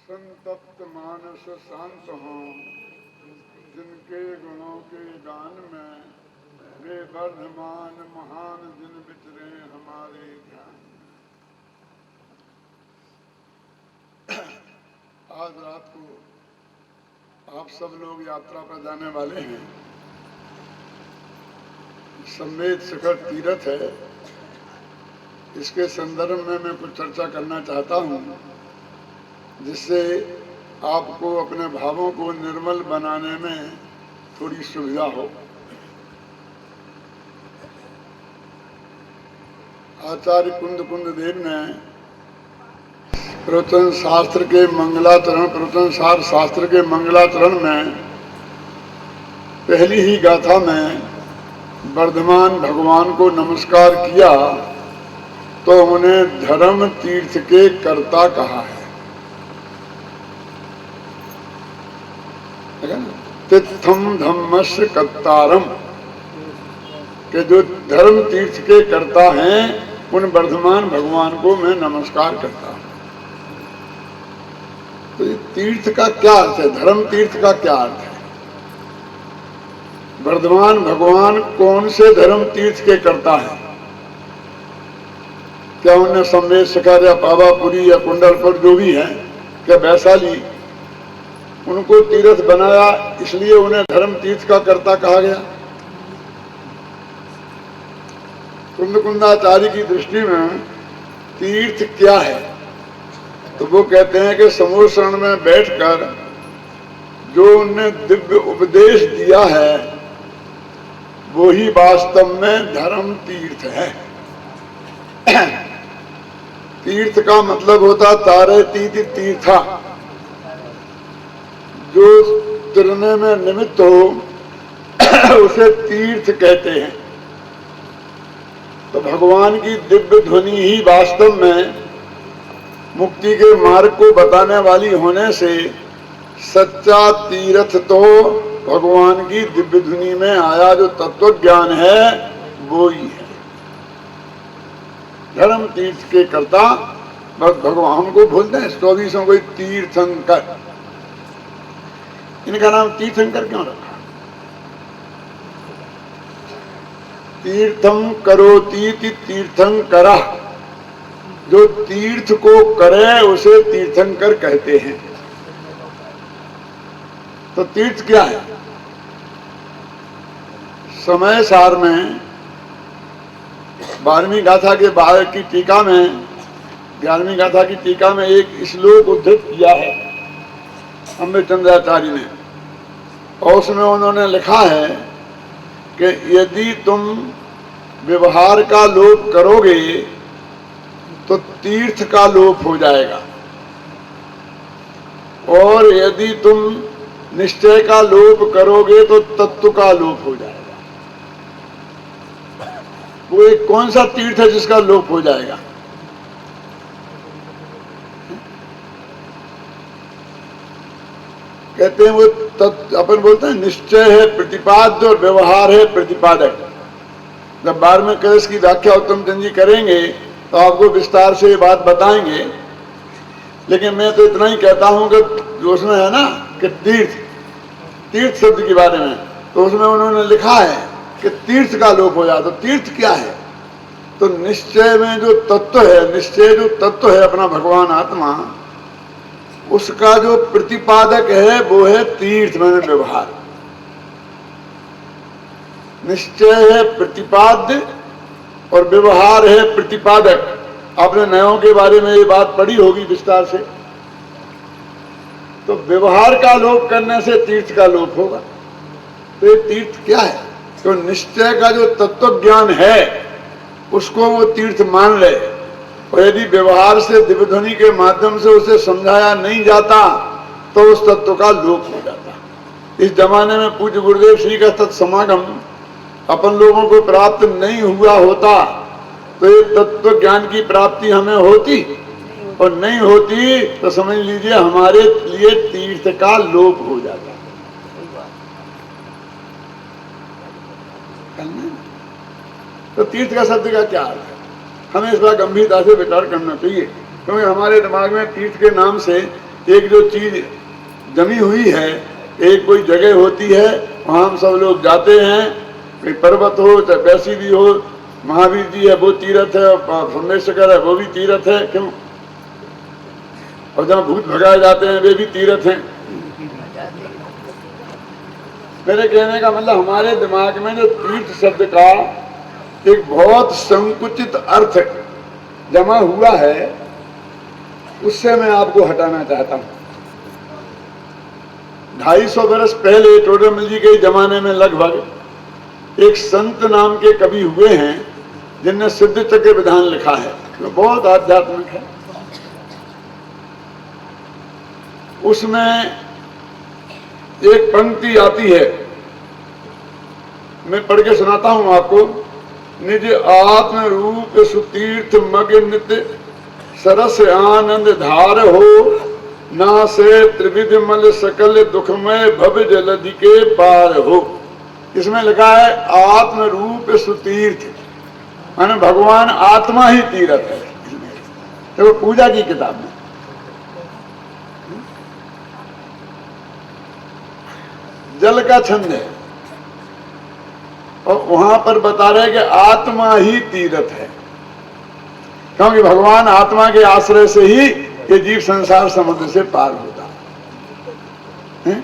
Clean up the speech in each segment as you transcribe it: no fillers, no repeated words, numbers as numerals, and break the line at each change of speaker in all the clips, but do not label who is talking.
संतप्त मानस शांत हों, जिनके गुणों के गान में वे वर्धमान महान जिन विचरे हमारे ध्यान। आज रात को आप सब लोग यात्रा पर जाने वाले हैं। सम्मेद शिखर तीर्थ है। इसके संदर्भ में मैं कुछ चर्चा करना चाहता हूँ, जिससे आपको अपने भावों को निर्मल बनाने में थोड़ी सुविधा हो। आचार्य कुंद देव ने प्रवचन शास्त्र के मंगलाचरण प्रवचन सार शास्त्र के मंगलाचरण में पहली ही गाथा में वर्धमान भगवान को नमस्कार किया तो उन्हें धर्म तीर्थ के कर्ता कहा है। तीर्थम धम्मस्य कर्तारम, के जो धर्म तीर्थ के कर्ता हैं उन वर्धमान भगवान को मैं नमस्कार करता हूं। तो ये तीर्थ का क्या अर्थ है, धर्म तीर्थ का क्या अर्थ है? वर्धमान भगवान कौन से धर्म तीर्थ के कर्ता है? क्या उन्हें सम्मेद शिखर या पावापुरी या कुंडलपुर जो भी है, क्या वैशाली, उनको तीर्थ बनाया इसलिए उन्हें धर्म तीर्थ का कर्ता कहा गया? कुंदाचार्य की दृष्टि में तीर्थ क्या है? तो वो कहते हैं कि समूह शरण में बैठकर जो उनने दिव्य उपदेश दिया है वो ही वास्तव में धर्म तीर्थ है। तीर्थ का मतलब होता तारे तीति तीर्था, जो तिरने में निमित्त हो उसे तीर्थ कहते हैं। तो भगवान की दिव्य ध्वनि ही वास्तव में मुक्ति के मार्ग को बताने वाली होने से सच्चा तीर्थ तो भगवान की दिव्य ध्वनि में आया जो तत्व ज्ञान है वो ही है। धर्म तीर्थ के कर्ता बस भगवान को बोलते हैं 24 कोई तीर्थंकर। इनका नाम तीर्थंकर क्यों रखा? तीर्थम करोति तीर्थंकरा, जो तीर्थ को करे उसे तीर्थंकर कहते हैं। तो तीर्थ क्या है? समय सार में 12वीं गाथा के बाद की टीका में 11वीं गाथा की टीका में एक श्लोक उद्धृत किया है अमृतचंद्राचार्य ने, और उसमें उन्होंने लिखा है कि यदि तुम व्यवहार का लोप करोगे तो तीर्थ का लोप हो जाएगा, और यदि तुम निश्चय का लोप करोगे तो तत्व का लोप हो जाएगा। वो एक कौन सा तीर्थ है जिसका लोप हो जाएगा? कहते हैं वो अपन बोलते हैं निश्चय है प्रतिपाद्य और व्यवहार है प्रतिपादक। जब 12वें कलश की व्याख्या उत्तम चंद जी करेंगे तो आपको विस्तार से ये बात बताएंगे, लेकिन मैं तो इतना ही कहता हूं कि जो उसमें है ना कि तीर्थ शब्द के बारे में, तो उसमें उन्होंने लिखा है कि तीर्थ का लोप हो जाए। तो तीर्थ क्या है? तो निश्चय में जो तत्व है, निश्चय जो तत्व है अपना भगवान आत्मा, उसका जो प्रतिपादक है वो है तीर्थ मैंने व्यवहार। निश्चय है प्रतिपाद्य और व्यवहार है प्रतिपादक। आपने नयों के बारे में ये बात पढ़ी होगी विस्तार से। तो व्यवहार का लोप करने से तीर्थ का लोप होगा। तो ये तीर्थ क्या है? तो निश्चय का जो तत्व ज्ञान है उसको वो तीर्थ मान ले, और यदि व्यवहार से दिव्य ध्वनि के माध्यम से उसे समझाया नहीं जाता तो उस तत्व का लोप हो जाता। इस जमाने में पूज्य गुरुदेव श्री का तत्समागम अपन लोगों को प्राप्त नहीं हुआ होता तो ये तत्व ज्ञान की प्राप्ति हमें होती, और नहीं होती तो समझ लीजिए हमारे लिए तीर्थ का लोप हो जाता। तो तीर्थ का शब्द का क्या अर्थ है? हमें इस बार गंभीरता से विचार करना चाहिए, क्योंकि हमारे दिमाग में तीर्थ के नाम से एक जो चीज जमी हुई है, एक कोई जगह होती है, वहां हम सब लोग जाते हैं, कोई पर्वत हो चाहे वैसी भी हो, महावीर जी है वो तीर्थ है, सोमेश्वर है वो भी तीर्थ है, क्यों? और जहाँ भूत भगाए जाते हैं वे भी तीर्थ हैं। मेरे कहने का मतलब हमारे दिमाग में जो तीर्थ शब्द का एक बहुत संकुचित अर्थ जमा हुआ है, उससे मैं आपको हटाना चाहता हूं। 250 वर्ष पहले टोडरमल जी के जमाने में लगभग एक संत नाम के कवि हुए हैं जिनने सिद्ध चक्र विधान लिखा है, जो बहुत आध्यात्मिक है। उसमें एक पंक्ति आती है, मैं पढ़ के सुनाता हूं आपको। निज आत्म रूप सुतीर्थ मग नित्य सरस आनंद धार हो, ना से त्रिविध मल सकल दुखमय भव जलधि के पार हो। इसमें लिखा है आत्म रूप सुतीर्थ, माने भगवान आत्मा ही तीर्थ है। तो पूजा की किताब में जल का छंद है और वहां पर बता रहे कि आत्मा ही तीर्थ है, क्योंकि भगवान आत्मा के आश्रय से ही ये जीव संसार समुद्र से पार होता है।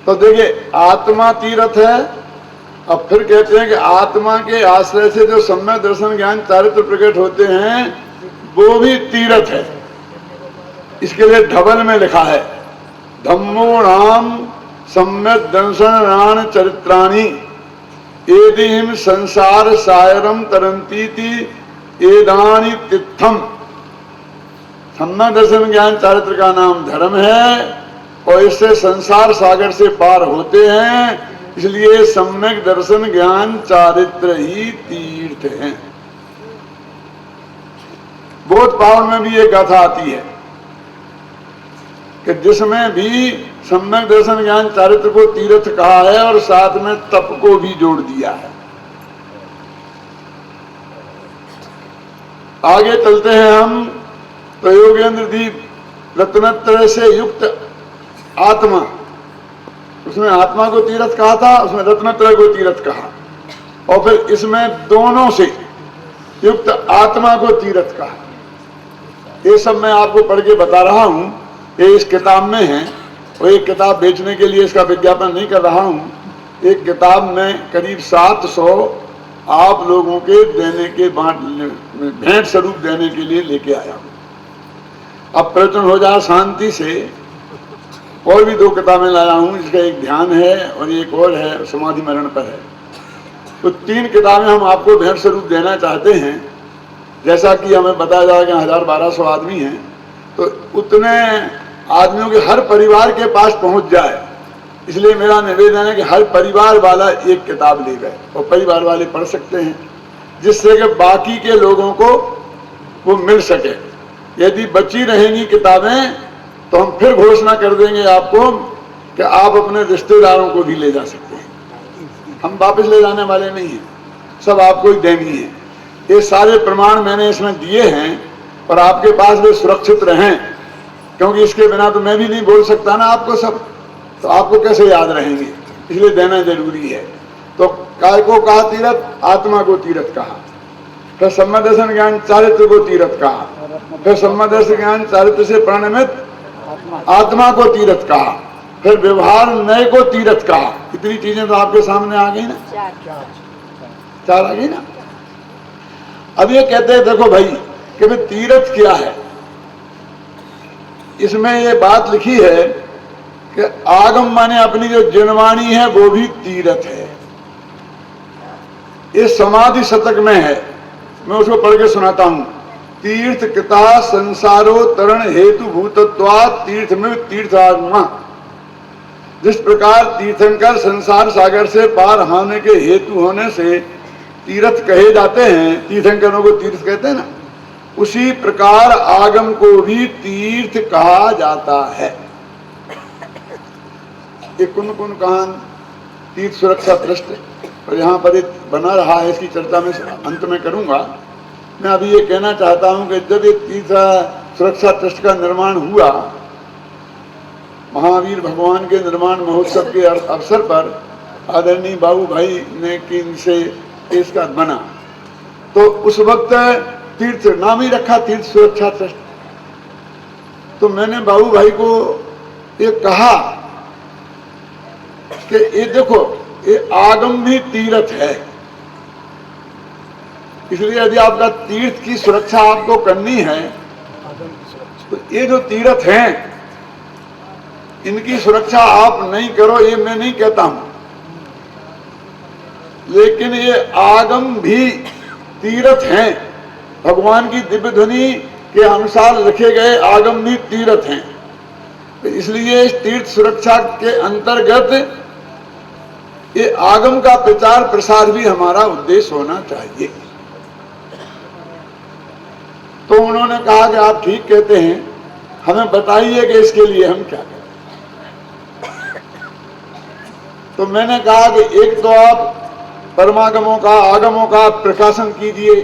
तो देखिए आत्मा तीर्थ है। अब फिर कहते हैं कि आत्मा के आश्रय से जो सम्यक दर्शन ज्ञान चारित्र प्रकट होते हैं वो भी तीर्थ है। इसके लिए ढबल में लिखा है धम्मो नाम सम्यक दर्शनान चरित्राणि एदिहिम संसार सायरम तरंतीति एदानी तिथम। सम्यक दर्शन ज्ञान चारित्र का नाम धर्म है और इससे संसार सागर से पार होते हैं, इसलिए सम्यक दर्शन ज्ञान चारित्र ही तीर्थ हैं। बोध पावन में भी एक गाथा आती है कि जिसमें भी सम्यक दर्शन ज्ञान चारित्र को तीर्थ कहा है और साथ में तप को भी जोड़ दिया है। आगे चलते हैं हम तो योगेंद्र दीप रत्नत्रय से युक्त आत्मा, उसमें आत्मा को तीर्थ कहा था, उसमें रत्नत्रय को तीर्थ कहा, और फिर इसमें दोनों से युक्त आत्मा को तीर्थ कहा। ये सब मैं आपको पढ़ के बता रहा हूं, ये इस किताब में है और एक किताब बेचने के लिए इसका विज्ञापन नहीं कर रहा हूं। एक किताब में करीब 700 आप लोगों के देने के भेंट स्वरूप देने के लिए लेके आया हूं। अब प्रवचन हो जाए शांति से। और भी 2 किताबें लाया हूं, जिसका एक ध्यान है और एक और है समाधि मरण पर है। तो 3 किताबें हम आपको भेंट स्वरूप देना चाहते हैं। जैसा कि हमें बताया जाए कि 1000-1200 आदमी हैं, तो उतने आदमियों के हर परिवार के पास पहुंच जाए, इसलिए मेरा निवेदन है कि हर परिवार वाला एक किताब ले गए और परिवार वाले पढ़ सकते हैं, जिससे कि बाकी के लोगों को वो मिल सके। यदि बची रहेंगी किताबें तो हम फिर घोषणा कर देंगे आपको कि आप अपने रिश्तेदारों को भी ले जा सकते हैं। हम वापस ले जाने वाले नहीं हैं, सब आपको ही देनी है। ये सारे प्रमाण मैंने इसमें दिए हैं और आपके पास वे सुरक्षित रहें, क्योंकि इसके बिना तो मैं भी नहीं बोल सकता ना आपको सब, तो आपको कैसे याद रहेंगे, इसलिए देना जरूरी है। तो काय को कहा तीर्थ, आत्मा को तीर्थ कहा, फिर सम्यक दर्शन ज्ञान चारित्र को तीर्थ कहा, फिर सम्यक दर्शन ज्ञान चारित्र से परिणमित आत्मा को तीर्थ कहा, फिर व्यवहार नए को तीर्थ कहा। कितनी चीजें तो आपके सामने आ गई ना, 4 आ गई ना। अब ये कहते हैं देखो भाई कि भाई तीर्थ क्या है। इसमें ये बात लिखी है कि आगम माने अपनी जो जनवाणी है वो भी तीर्थ है। इस समाधि शतक में है, मैं उसको पढ़ के सुनाता हूं। तीर्थ कृता संसारो तरण हेतु भूतत्वात् तीर्थ में तीर्थात्मा। जिस प्रकार तीर्थंकर संसार सागर से पार होने के हेतु होने से तीर्थ कहे जाते हैं, तीर्थंकरों को तीर्थ कहते हैं ना, उसी प्रकार आगम को भी तीर्थ कहा जाता है। एक कुन कहान तीर्थ सुरक्षा ट्रस्ट और यहाँ पर एक बना रहा है, इसकी चर्चा में अंत में करूंगा। मैं अभी ये कहना चाहता हूं कि जब ये तीर्थ सुरक्षा ट्रस्ट का निर्माण हुआ, महावीर भगवान के निर्माण महोत्सव के अवसर पर आदरणीय बाबू भाई ने कि इनसे इसका बना, तो उस वक्त तीर्थ नाम ही रखा तीर्थ सुरक्षा ट्रस्ट। तो मैंने बाबू भाई को ये कहा कि ये देखो, ये आगम भी तीर्थ है, इसलिए यदि आपका तीर्थ की सुरक्षा आपको करनी है तो ये जो तीर्थ हैं इनकी सुरक्षा आप नहीं करो, ये मैं नहीं कहता हूं, लेकिन ये आगम भी तीर्थ हैं। भगवान की दिव्य ध्वनि के अनुसार रखे गए आगम भी तीर्थ हैं। तो इसलिए इस तीर्थ सुरक्षा के अंतर्गत ये आगम का प्रचार प्रसार भी हमारा उद्देश्य होना चाहिए। तो उन्होंने कहा कि आप ठीक कहते हैं, हमें बताइए कि इसके लिए हम क्या करें। तो मैंने कहा कि एक तो आप परमागमों का, आगमों का प्रकाशन कीजिए,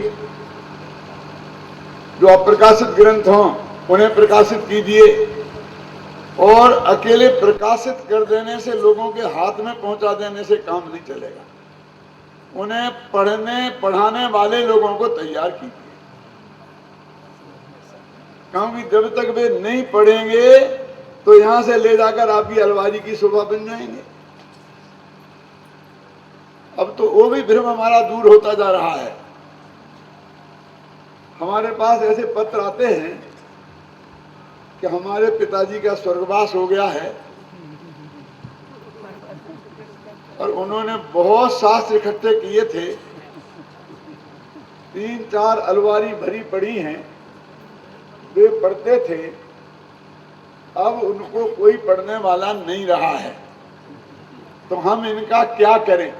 जो अप्रकाशित ग्रंथ हों उन्हें प्रकाशित कीजिए, और अकेले प्रकाशित कर देने से, लोगों के हाथ में पहुंचा देने से काम नहीं चलेगा। उन्हें पढ़ने पढ़ाने वाले लोगों को तैयार कीजिए, क्योंकि जब तक वे नहीं पढ़ेंगे तो यहां से ले जाकर आपकी अलमारी की शोभा बन जाएंगे। अब तो वो भी भ्रम हमारा दूर होता जा रहा है। हमारे पास ऐसे पत्र आते हैं कि हमारे पिताजी का स्वर्गवास हो गया है और उन्होंने बहुत शास्त्र इकट्ठे किए थे, 3-4 अलमारी भरी पड़ी हैं, वे पढ़ते थे, अब उनको कोई पढ़ने वाला नहीं रहा है, तो हम इनका क्या करें।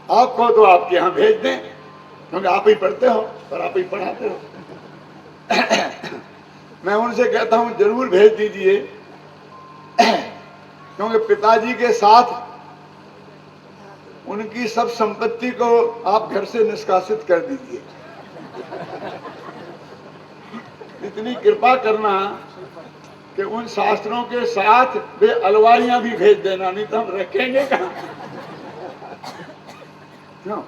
आपको तो आपके यहां भेज दें, क्योंकि आप ही पढ़ते हो और आप ही पढ़ाते हो। मैं उनसे कहता हूं जरूर भेज दीजिए, क्योंकि पिताजी के साथ उनकी सब संपत्ति को आप घर से निष्कासित कर दीजिए। इतनी कृपा करना कि उन शास्त्रों के साथ वे अलमारियां भी भेज देना, नहीं तो हम रखेंगे कहां। क्यों?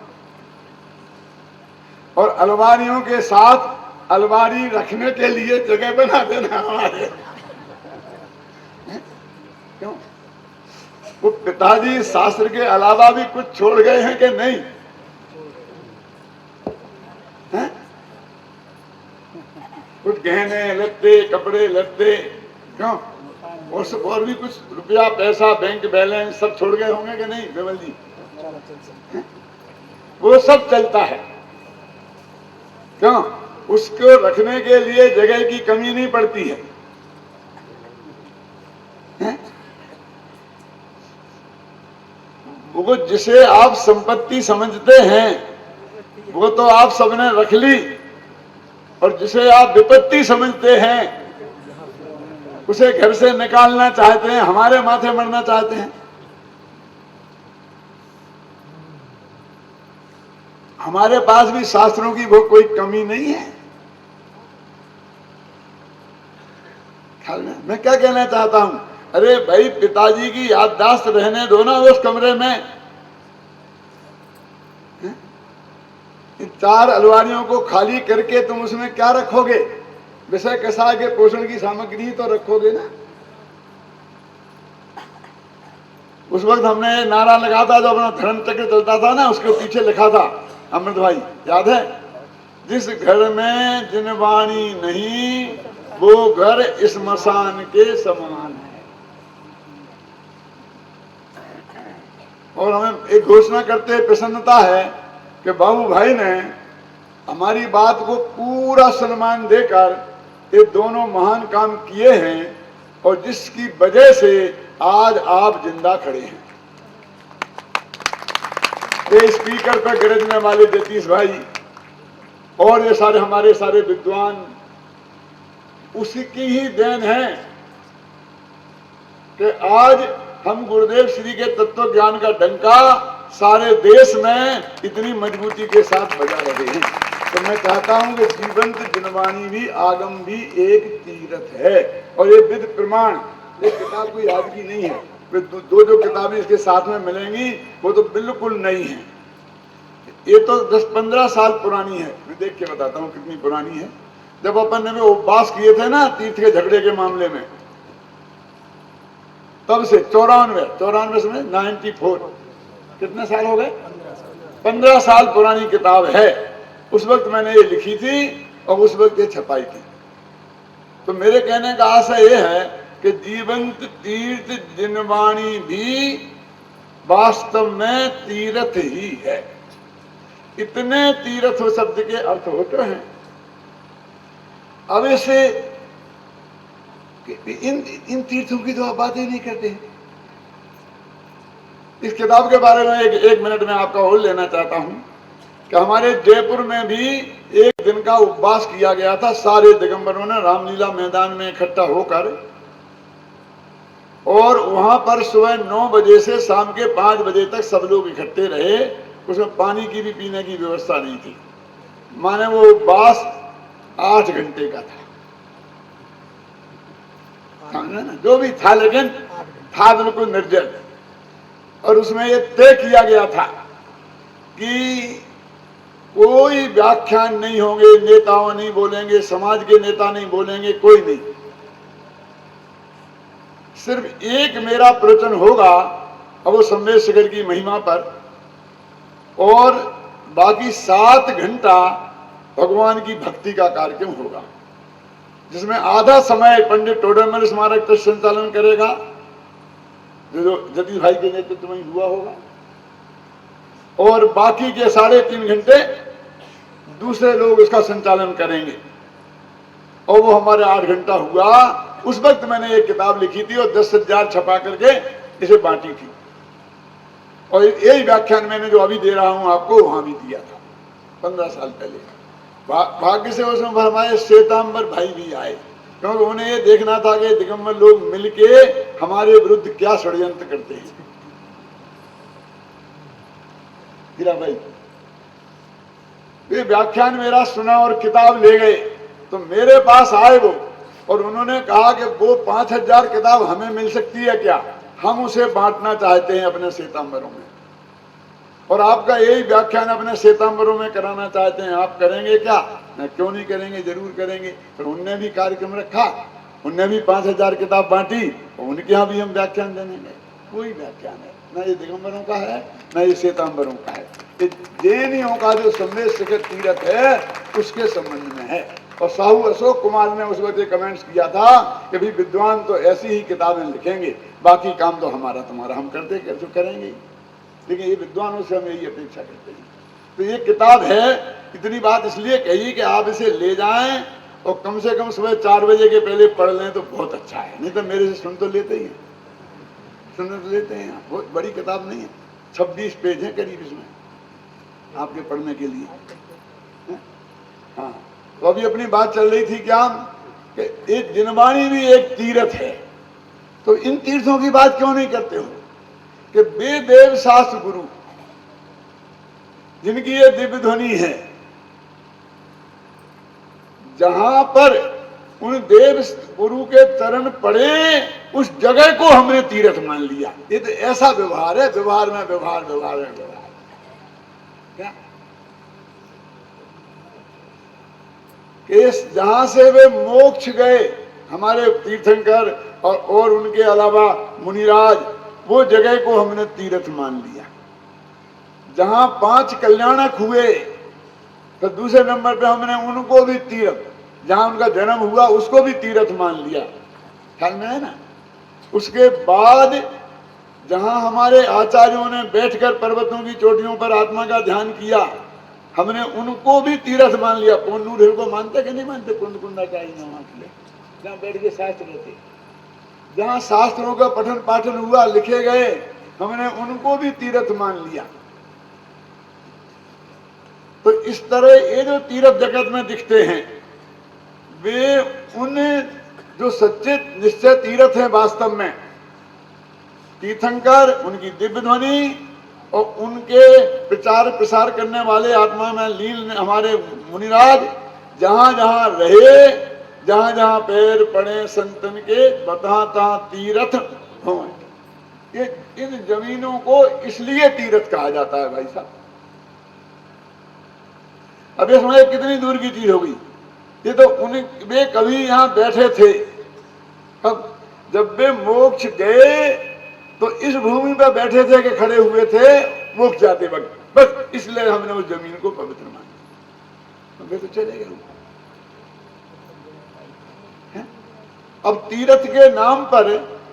और अलमारियों के साथ अलमारी रखने के लिए जगह बना देना हमारे। क्यों? वो पिताजी शास्त्र के अलावा भी कुछ छोड़ गए हैं कि नहीं है? कुछ गहने लत्ते, कपड़े लत्ते, क्यों, और भी कुछ रुपया पैसा, बैंक बैलेंस सब छोड़ गए होंगे कि नहीं विमल जी? वो सब चलता है। क्यों? उसको रखने के लिए जगह की कमी नहीं पड़ती है, वो जिसे आप संपत्ति समझते हैं वो तो आप सबने रख ली, और जिसे आप विपत्ति समझते हैं उसे घर से निकालना चाहते हैं, हमारे माथे मरना चाहते हैं। हमारे पास भी शास्त्रों की वो कोई कमी नहीं है। ख्याल में मैं क्या कहना चाहता हूं, अरे भाई पिताजी की याददाश्त रहने दो ना उस कमरे में। इन 4 अलमारियों को खाली करके तुम उसमें क्या रखोगे? विषय कषाय के पोषण की सामग्री तो रखोगे ना। उस वक्त हमने नारा लगा था, जो अपना धर्म चक्र चलता था ना, उसके पीछे लिखा था, अमृत भाई याद है? जिस घर में जिन वाणी नहीं वो घर स्मशान के समान है। और हमें एक घोषणा करते प्रसन्नता है कि बाबू भाई ने हमारी बात को पूरा सम्मान देकर ये दोनों महान काम किए हैं, और जिसकी वजह से आज आप जिंदा खड़े हैं। ये स्पीकर पर गरजने वाले जतीश भाई और ये सारे हमारे सारे विद्वान, उसकी ही देन है कि आज हम गुरुदेव श्री के तत्व ज्ञान का डंका सारे देश में इतनी मजबूती के साथ बजा रहे हैं। तो मैं चाहता हूं कि जीवंत जिनवाणी भी आगम भी एक तीर्थ है। और ये विद प्रमाण, ये किताब कोई आज की नहीं है। दो जो किताबें इसके साथ में मिलेंगी वो तो बिल्कुल नई है। ये तो 10-15 साल पुरानी है। मैं देख के बताता हूँ कितनी पुरानी है। जब अपन ने उपवास किए थे ना तीर्थ के झगड़े के मामले में, तब से 94 से 94, कितने साल हो गए? 15 साल पुरानी किताब है। उस वक्त मैंने ये लिखी थी और उस वक्त ये छपाई थी। तो मेरे कहने का आशय ये है कि जीवंत तीर्थ जिनवाणी भी वास्तव में तीर्थ ही है। इतने तीर्थ शब्द के अर्थ होते हैं। अब ऐसे इन तीर्थों की तो आप बात ही नहीं करते। इस किताब के बारे में एक मिनट में आपका और लेना चाहता हूं कि हमारे जयपुर में भी एक दिन का उपवास किया गया था। सारे दिगंबरों ने रामलीला मैदान में इकट्ठा होकर, और वहां पर सुबह 9 बजे से शाम के 5 बजे तक सब लोग इकट्ठे रहे। उसमें पानी की भी पीने की व्यवस्था नहीं थी। माने वो उपवास 8 घंटे का था, जो भी था, लेकिन था बिल्कुल निर्जल। और उसमें ये तय किया गया था कि कोई व्याख्यान नहीं होंगे, नेताओं नहीं बोलेंगे, समाज के नेता नहीं बोलेंगे, कोई नहीं। सिर्फ एक मेरा प्रवचन होगा और वो संवेद शिखर की महिमा पर, और बाकी 7 घंटा भगवान की भक्ति का कार्यक्रम होगा, जिसमें आधा समय पंडित टोडरमल स्मारक ट्रस्ट संचालन करेगा, जो जतीश भाई के नेतृत्व में हुआ होगा, और बाकी के 3.5 घंटे दूसरे लोग इसका संचालन करेंगे। और वो हमारे 8 घंटा हुआ। उस वक्त मैंने एक किताब लिखी थी और 10 हजार छपा करके इसे बांटी थी। और यही व्याख्यान मैंने जो अभी दे रहा हूं आपको वहां भी दिया था 15 साल पहले। भाग्य से उसमें हमारे श्वेतांबर भाई भी आए, क्योंकि उन्हें ये देखना था कि दिगंबर लोग मिलके हमारे विरुद्ध क्या षड्यंत्र करते हैं। हीरा भाई ये व्याख्यान मेरा सुना और किताब ले गए, तो मेरे पास आए वो, और उन्होंने कहा कि वो 5000 किताब हमें मिल सकती है क्या? हम उसे बांटना चाहते हैं अपने श्वेतांबरों में, और आपका यही व्याख्यान अपने श्वेतांबरों में कराना चाहते हैं, आप करेंगे क्या? मैं क्यों नहीं करेंगे, जरूर करेंगे। फिर उनने भी कार्यक्रम रखा, उनने भी 5000 किताब बांटी, और उनके यहाँ भी हम व्याख्यान देने गए। कोई व्याख्यान है ना ये दिगंबरों का है ना ये श्वेतांबरों का है, ये जैनियों का जो संवेद शिखर तीर्थ है उसके संबंध में है। और साहू अशोक कुमार ने उस वक्त कमेंट्स किया था कि भाई विद्वान तो ऐसी ही किताबें लिखेंगे, बाकी काम तो हमारा तुम्हारा हम करते कैसे करेंगे, लेकिन ये विद्वानों से हम यही अपेक्षा करते हैं। तो ये किताब है, इतनी बात इसलिए कही कि आप इसे ले जाएं और कम से कम सुबह 4 बजे के पहले पढ़ लें तो बहुत अच्छा है। नहीं तो मेरे से सुन तो लेते ही हैं, सुन तो लेते हैं। बहुत बड़ी किताब नहीं है, 26 पेज है करीब इसमें आपके पढ़ने के लिए। हाँ, तो अभी अपनी बात चल रही थी क्या कि ये जिनवाणी भी एक तीर्थ है। तो इन तीर्थों की बात क्यों नहीं करते हो कि वे देव शास्त्र गुरु जिनकी ये दिव्य ध्वनि है, जहां पर उन देव गुरु के चरण पड़े उस जगह को हमने तीर्थ मान लिया। ये तो ऐसा व्यवहार है, व्यवहार में व्यवहार, व्यवहार में व्यवहार। क्या कि जहां से वे मोक्ष गए हमारे तीर्थंकर और उनके अलावा मुनिराज, वो जगह को हमने तीर्थ मान लिया। जहां 5 कल्याणक हुए तो दूसरे नंबर पे हमने उनको भी तीर्थ, जहां उनका जन्म हुआ उसको भी तीर्थ मान लिया। ख्याल में है ना? उसके बाद जहां हमारे आचार्यों ने बैठकर पर्वतों की चोटियों पर आत्मा का ध्यान किया, हमने उनको भी तीर्थ मान लिया। पोन्नूर हिल को मानते कि नहीं मानते? कुंडकुंडाचार्य ने जहां बैठ के शास्त्र रहते, जहां शास्त्रों का पठन पाठन हुआ, लिखे गए, हमने उनको भी तीर्थ मान लिया। तो इस तरह ये जो तीर्थ जगत में दिखते हैं, वे उन जो सच्चे निश्चय तीर्थ हैं वास्तव में, तीर्थंकर, उनकी दिव्य ध्वनि और उनके प्रचार प्रसार करने वाले आत्मा में लीन हमारे मुनिराज जहां जहां रहे, जहां जहां पैर पड़े संतन के, तहां तहां तीर्थ हो। ये इन जमीनों को इसलिए तीर्थ कहा जाता है भाई साहब। अब ये समझे कितनी दूर की चीज हो गई। ये तो वे कभी यहां बैठे थे, अब जब वे मोक्ष गए तो इस भूमि पर बैठे थे कि खड़े हुए थे मोक्ष जाते वक्त, बस इसलिए हमने उस जमीन को पवित्र माना। वे तो चले गए। अब तीर्थ के नाम पर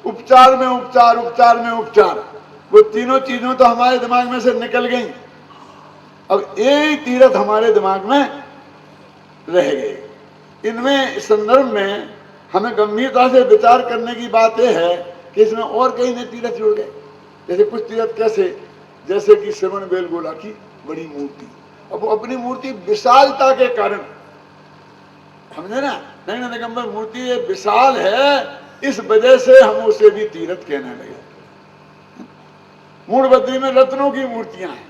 उपचार में उपचार, उपचार में उपचार, वो तीनों चीजों तो हमारे दिमाग में से निकल गई। अब एक तीर्थ हमारे दिमाग में रह गए। इनमें इस संदर्भ में हमें गंभीरता से विचार करने की बात यह है कि इसमें और कई नए तीर्थ जुड़ गए। जैसे कुछ तीर्थ कैसे, जैसे कि श्रवण बेलगोला की बड़ी मूर्ति, अब वो अपनी मूर्ति विशालता के कारण, समझे ना, नैना दिगंबर मूर्ति ये विशाल है, इस वजह से हम उसे भी तीर्थ कहने लगे। मूढ़बद्री में रत्नों की मूर्तियां हैं,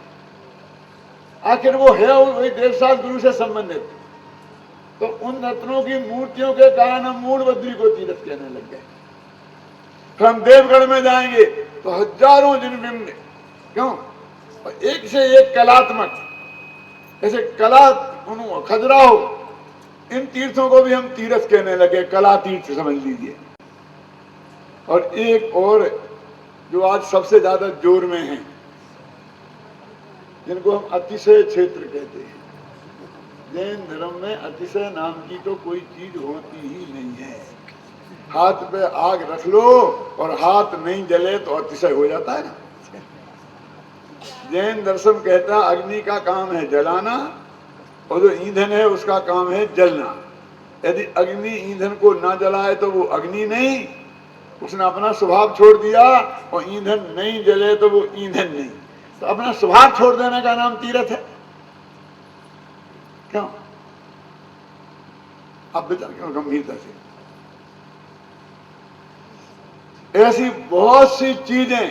आखिर वो है वही देवसास गुरु से संबंधित, तो उन रत्नों की मूर्तियों के कारण हम मूढ़बद्री को तीर्थ कहने लग गए। फिर हम देवगढ़ में जाएंगे तो हजारों जिनबिंब, क्यों, और एक से एक कलात्मक, जैसे कला खजुराहो, इन तीर्थों को भी हम तीर्थ कहने लगे, कला तीर्थ समझ लीजिए। और एक और जो आज सबसे ज्यादा जोर में है, जिनको हम अतिशय क्षेत्र कहते हैं। जैन धर्म में अतिशय नाम की तो कोई चीज होती ही नहीं है। हाथ पे आग रख लो और हाथ नहीं जले तो अतिशय हो जाता है ना। जैन दर्शन कहता है अग्नि का काम है जलाना और जो ईंधन है उसका काम है जलना। यदि अग्नि ईंधन को ना जलाए तो वो अग्नि नहीं, उसने अपना स्वभाव छोड़ दिया, और ईंधन नहीं जले तो वो ईंधन नहीं। तो अपना स्वभाव छोड़ देने का नाम तीर्थ है। क्यों? आप विचार करो गंभीरता से। ऐसी बहुत सी चीजें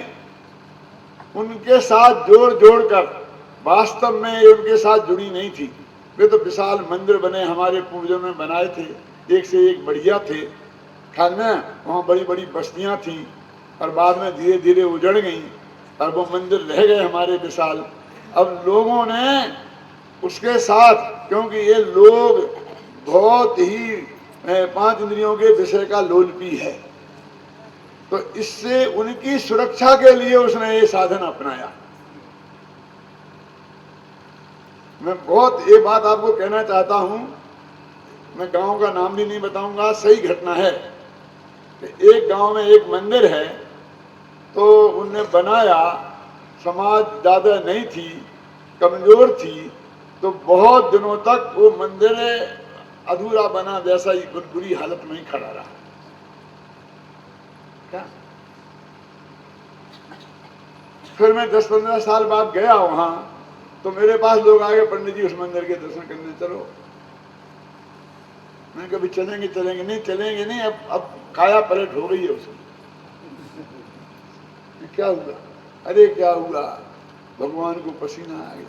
उनके साथ जोड़ जोड़कर वास्तव में उनके साथ जुड़ी नहीं थी। वे तो विशाल मंदिर बने, हमारे पूर्वजों ने बनाए थे, एक से एक बढ़िया थे। ख्याल में वहाँ बड़ी बड़ी बस्तियाँ थीं और बाद में धीरे धीरे उजड़ गईं और वो मंदिर रह गए हमारे विशाल। अब लोगों ने उसके साथ, क्योंकि ये लोग बहुत ही 5 इंद्रियों के विषय का लोलपी है, तो इससे उनकी सुरक्षा के लिए उसने ये साधन अपनाया। मैं बहुत ये बात आपको कहना चाहता हूं, मैं गांव का नाम भी नहीं बताऊंगा, सही घटना है। एक गांव में एक मंदिर है, तो उनने बनाया, समाज ज्यादा नहीं थी, कमजोर थी, तो बहुत दिनों तक वो मंदिर अधूरा बना, वैसा ही बुरी हालत में ही खड़ा रहा। क्या? फिर मैं 10-15 साल बाद गया वहां, तो मेरे पास लोग आ गए, पंडित जी उस मंदिर के दर्शन करने चलो। मैं कभी चलेंगे चलेंगे नहीं, चलेंगे नहीं, अब काया पलट हो गई है उसकी। क्या हुआ? अरे क्या हुआ, भगवान को पसीना आ गया।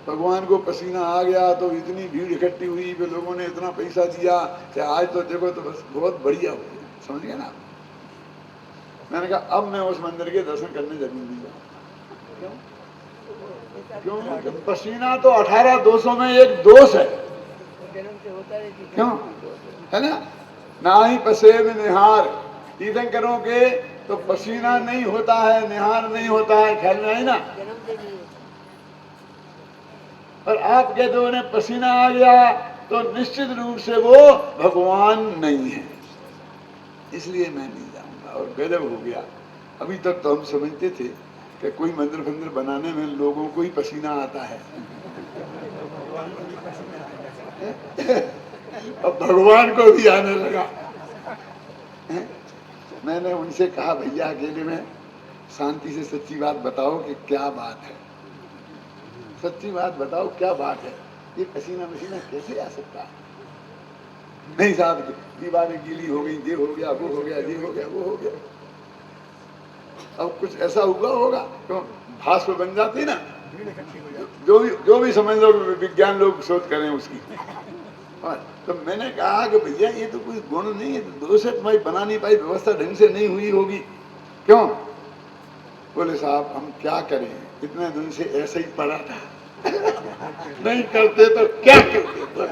भगवान को पसीना आ गया तो इतनी भीड़ इकट्ठी हुई, फिर लोगों ने इतना पैसा दिया कि आज तो देखो तो बस बहुत बढ़िया हो गया, समझ गए ना। मैंने कहा अब मैं उस मंदिर के दर्शन करने जरूर नहीं जाऊंगा। क्यों? क्यों? पसीना तो 18 दोषों में एक दोष है। क्यों? है ना, ना ही पसेब निहार, तीर्थंकरों के तो पसीना नहीं होता है, निहार नहीं होता है, ख्याल में है ना। और आप कहते हो उन्हें पसीना आ गया तो निश्चित रूप से वो भगवान नहीं है, इसलिए मैं नहीं जाऊंगा। और गजब हो गया। अभी तक तो हम समझते थे कि कोई मंदिर फंदिर बनाने में लोगों को ही पसीना आता है, अब भगवान को भी आने लगा। मैंने उनसे कहा भैया अकेले में शांति से सच्ची बात बताओ कि क्या बात है, सच्ची बात बताओ क्या बात है, ये पसीना मसीना कैसे आ सकता है? नहीं साहब दीवारें गीली हो गई, ये हो गया, वो हो गया, ये हो गया, वो हो गया। अब कुछ ऐसा हुआ होगा तो भाष्प बन जाती ना, जो भी समझ लो विज्ञान लोग शोध करें उसकी। तो मैंने कहा कि भैया ये तो कोई गुण नहीं है, तो दोष है, तुम्हारी बना नहीं पाई व्यवस्था, ढंग से नहीं हुई होगी। क्यों? बोले साहब हम क्या करें, इतने दिन से ऐसे ही पड़ा था नहीं करते तो क्या करते।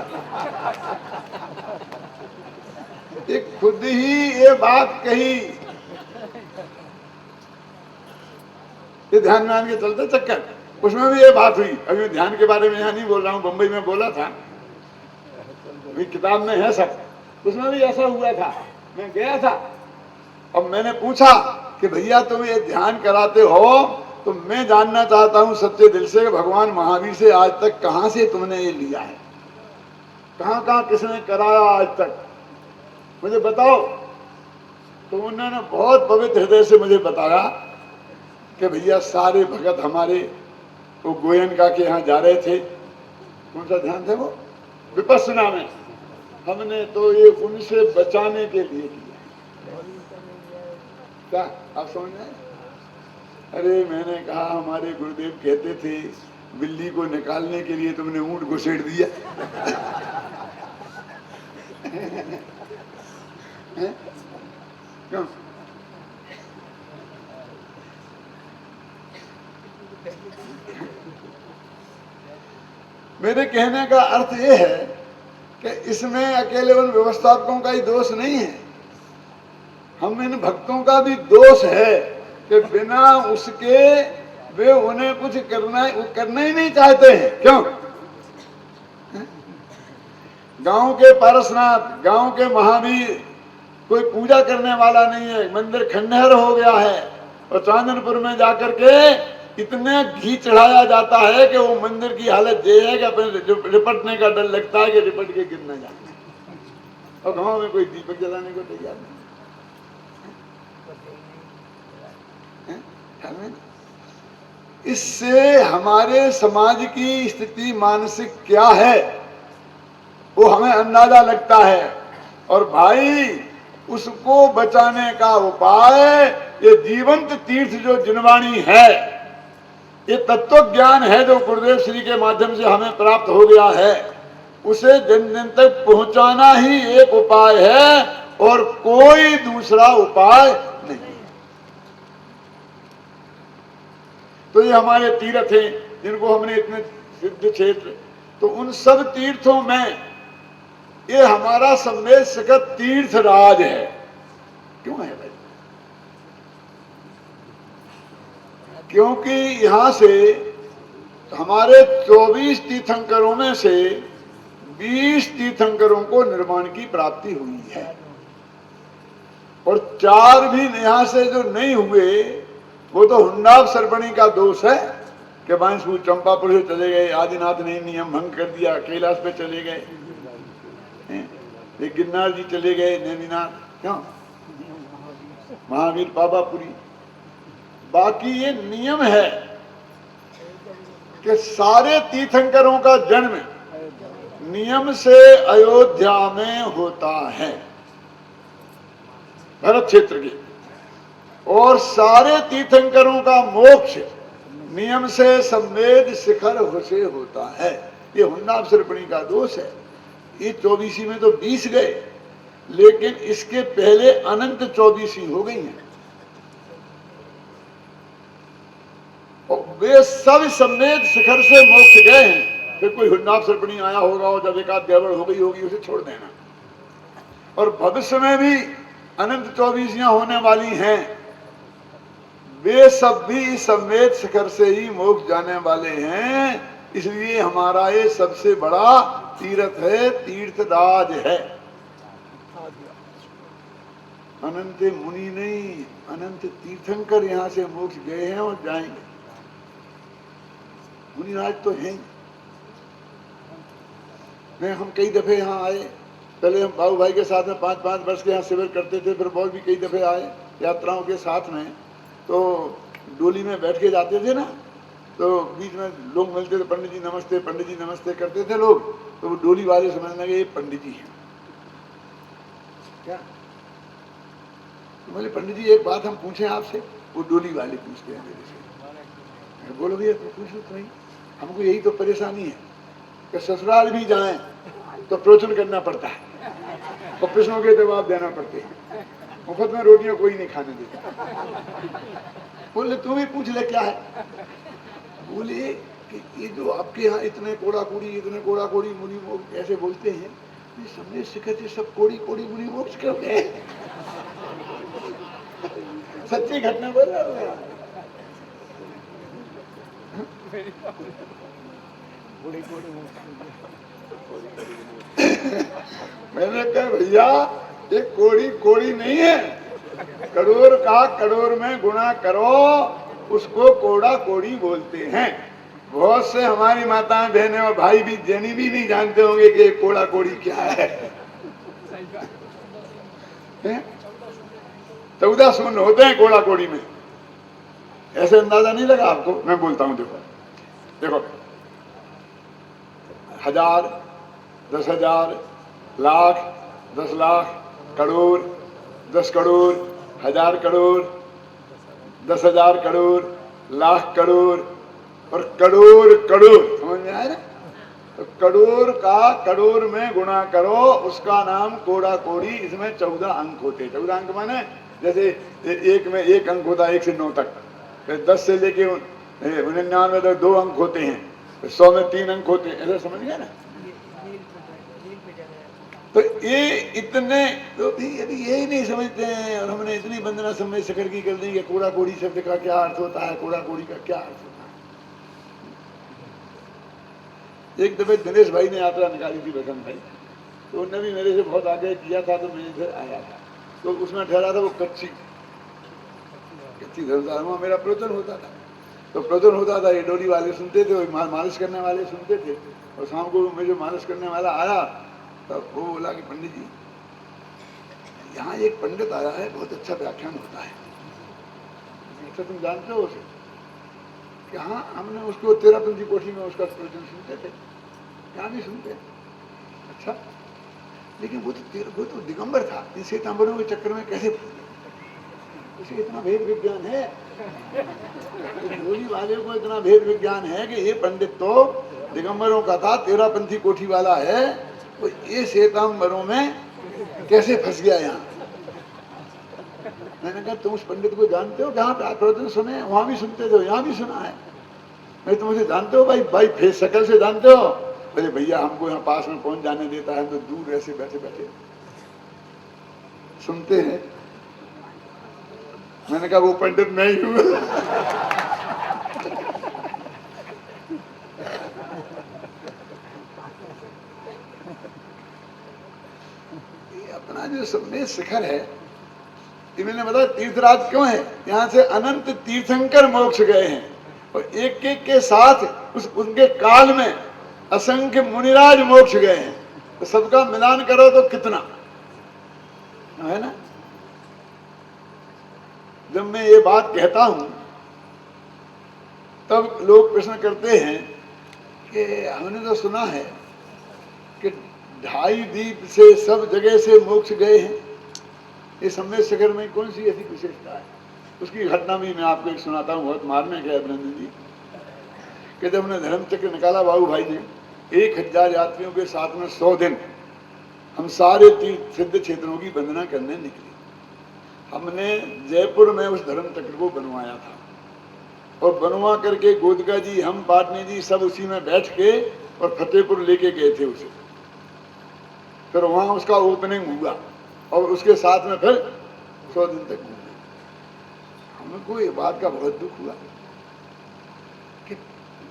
एक खुद ही ये बात कही, ये ध्यान में आने के चलते चक्कर, उसमें भी ये बात हुई। अभी ध्यान के बारे में यहाँ नहीं बोल रहा हूँ, बंबई में बोला था, अभी किताब में है सब, उसमें भी ऐसा हुआ था। मैं गया था और मैंने पूछा कि भैया तुम ये ध्यान कराते हो तो मैं जानना चाहता हूं सच्चे दिल से, भगवान महावीर से आज तक कहां से तुमने ये लिया है, कहां कहां किसने कराया आज तक, मुझे बताओ। तो उन्होंने बहुत पवित्र हृदय से मुझे बताया कि भैया सारे भगत हमारे वो गोयनका के यहाँ जा रहे थे, कौन सा ध्यान था वो, विपस्सना में, हमने तो ये उनसे बचाने के लिए किया। क्या आप समझ रहे हैं? अरे मैंने कहा हमारे गुरुदेव कहते थे बिल्ली को निकालने के लिए तुमने ऊंट घुसेड़ दिया क्यों? मेरे कहने का अर्थ यह है कि इसमें अकेले उन व्यवस्थापकों का ही दोष नहीं है, हम इन भक्तों का भी दोष है कि बिना उसके वे उन्हें कुछ करना ही नहीं चाहते हैं। क्यों? गांव के पारसनाथ, गांव के महावीर, कोई पूजा करने वाला नहीं है, मंदिर खंडहर हो गया है और चांदनपुर में जाकर के इतने घी चढ़ाया जाता है कि वो मंदिर की हालत ये है कि अपने रिपटने का डर लगता है कि रिपट के गिर न जाए, और गांव में कोई दीपक जलाने को तैयार नहीं। इससे हमारे समाज की स्थिति मानसिक क्या है वो हमें अंदाजा लगता है। और भाई उसको बचाने का उपाय ये जीवंत तीर्थ जो जिनवाणी है, ये तत्व ज्ञान है जो गुरुदेव श्री के माध्यम से हमें प्राप्त हो गया है, उसे जन जन तक पहुंचाना ही एक उपाय है और कोई दूसरा उपाय नहीं। तो ये हमारे तीर्थ हैं जिनको हमने इतने सिद्ध क्षेत्र, तो उन सब तीर्थों में ये हमारा सम्मेद सकत तीर्थ राज है। क्यों है भाई? क्योंकि यहां से हमारे 24 तीर्थंकरों में से 20 तीर्थंकरों को निर्माण की प्राप्ति हुई है और 4 भी यहां से जो नहीं हुए वो तो हुंडाव सरपणी का दोष है कि बांसपुर चंपापुर से चले गए, आदिनाथ ने नियम भंग कर दिया, कैलाश पे चले गए, गिरनार जी चले गए, नैनीनाथ, क्यों? महावीर पावापुरी। बाकी ये नियम है कि सारे तीर्थंकरों का जन्म नियम से अयोध्या में होता है, भरत क्षेत्र के, और सारे तीर्थंकरों का मोक्ष नियम से सम्मेद शिखर से होता है। ये हुंडाव सरपणी का दोष है। ये 24 में तो 20 गए, लेकिन इसके पहले अनंत 24 हो गई हैं और वे सब सम्मेद शिखर से मोक्ष गए हैं। फिर कोई हुंडाव सरपणी आया होगा और जब एकाध गड़बड़ हो गई होगी उसे छोड़ देना। और भविष्य में भी अनंत 24 होने वाली हैं, वे सब भी सम्मेद शिखर से ही मोक्ष जाने वाले हैं। इसलिए हमारा ये सबसे बड़ा तीर्थ है, तीर्थराज है। अनंत मुनि नहीं, अनंत तीर्थंकर यहाँ से मोक्ष गए हैं और जाएंगे। मुनिराज तो हैं। मैं हम कई दफे यहाँ आए, पहले हम बाबू भाई के साथ में 5-5 वर्ष के यहाँ शिविर करते थे, फिर बहुत भी कई दफे आए यात्राओं के साथ में, तो डोली में बैठ के जाते थे ना, तो बीच में लोग मिलते थे, पंडित जी नमस्ते करते थे लोग, तो वो डोली वाले समझने लगे ये पंडित जी हैं। क्या? बोले पंडित जी एक बात हम पूछें आपसे। वो डोली वाले पूछते हैं मेरे से। बोलो भैया तो पूछो तो नहीं, हमको यही तो परेशानी है कि ससुराल भी जाएं तो प्रवचन करना पड़ता है और प्रश्नों के जवाब देना पड़ते हैं, मुफ्त में रोटियां कोई नहीं खाने देता। बोले तू भी पूछ ले क्या है। बोले कि ये जो आपके यहाँ इतने कोड़ा कोड़ी मुनि मोक्ष ऐसे बोलते हैं, ये सबने सिखते सब कोड़ी कोड़ी मुनि मोक्ष कर गए। सच्ची घटना बोल रहा हूँ। मैंने कहा भैया ये कोड़ी कोड़ी नहीं है, करोड़ का करोड़ में गुणा करो उसको कोड़ा कोड़ी बोलते हैं। बहुत से हमारी माताएं बहनें और भाई भी जैनी भी नहीं जानते होंगे कि कोड़ा कोड़ी क्या है। 14 शून्य होते हैं कोड़ा कोड़ी में, ऐसे अंदाजा नहीं लगा आपको? मैं बोलता हूं, देखो देखो, 1000, 10,000, लाख, 10 लाख, करोड़, 10 करोड़, 1000 करोड़, 10,000 करोड़, लाख करोड़ और करोड़ करोड़। समझ में आया ना? तो करोड़ का करोड़ में गुणा करो, उसका नाम कोड़ा कोड़ी। इसमें 14 अंक होते। 14 अंक माने जैसे एक में 1 अंक होता है 1 से 9 तक, फिर 10 से लेके 99 तक 2 अंक होते हैं, 100 में 3 अंक होते हैं। ऐसा समझ गया ना? तो ये इतने तो यदि यही नहीं समझते हैं और हमने इतनी वंदना समय शिखर की कर दी कि कोड़ा कोड़ी शब्द का क्या अर्थ होता है, कोड़ा कोड़ी का क्या अर्थ होता है। एक दफे दिनेश भाई ने यात्रा निकाली थी, बसंत भाई, तो उन्होंने भी मेरे से बहुत आगे किया था, तो मैं इधर आया था, तो उसमें ठहरा था वो कच्ची धर्मशाला में मेरा प्रवचन होता था। तो प्रवचन होता था, ये डोली वाले सुनते थे, मालिश करने वाले सुनते थे, और शाम को मैं जो मालिश करने वाला आया तब वो बोला कि पंडित जी यहाँ एक पंडित आया है, बहुत अच्छा व्याख्यान होता है। अच्छा तुम जानते हो उसे? कि हाँ, हमने उसको 13 कोठी में उसका प्रवचन सुनते थे, यहाँ भी सुनते हैं। अच्छा, लेकिन वो तो दिगंबर था, इन श्वेतांबरों के चक्कर में कैसे उसे इतना भेद विज्ञान है। डोली वाले को इतना भेद विज्ञान है कि ये पंडित तो दिगंबरों का था, 13 कोठी वाला है, तो ये श्वेतांबरों में कैसे फंस गया यहाँ। मैंने कहा तुम उस पंडित को जानते हो? जहाँ पे आप प्रवचन सुने वहां भी सुनते थे, यहाँ भी सुना है। मैं तुम उसे जानते हो? भाई फेस शकल से जानते हो? बोले भैया हमको यहाँ पास में कौन जाने देता है, तो दूर ऐसे बैठे बैठे सुनते हैं। मैंने कहा वो पंडित मैं ही हूँ। अपना जो सबने शिखर है, ये मैंने बताया तीर्थराज क्यों है, यहाँ से अनंत तीर्थंकर मोक्ष गए हैं, और एक एक के साथ उनके काल में असंख्य मुनिराज मोक्ष गए हैं। तो सबका मिलान करो तो कितना है ना। जब मैं ये बात कहता हूं तब लोग प्रश्न करते हैं कि हमने तो सुना है कि 2.5 द्वीप से सब जगह से मोक्ष गए हैं, ये सम्मेद शिखर में कौन सी ऐसी विशेषता है? उसकी घटना भी मैं आपको एक सुनाता हूँ, बहुत मार्मिक है अभिनंदन जी। कि जब हमने धर्म चक्र निकाला बाबू भाई ने, 1000 यात्रियों के साथ में 100 दिन हम सारे तीर्थ सिद्ध क्षेत्रों की वंदना करने निकले। हमने जयपुर में उस धर्म चक्र को बनवाया था, और बनवा करके गोदका जी, हम पाटनी जी सब उसी में बैठ के और फतेहपुर लेके गए थे उसे। फिर वहां उसका ओपनिंग हुआ और उसके साथ में फिर 100 दिन तक घूमे। हमको ये बात का बहुत दुख हुआ कि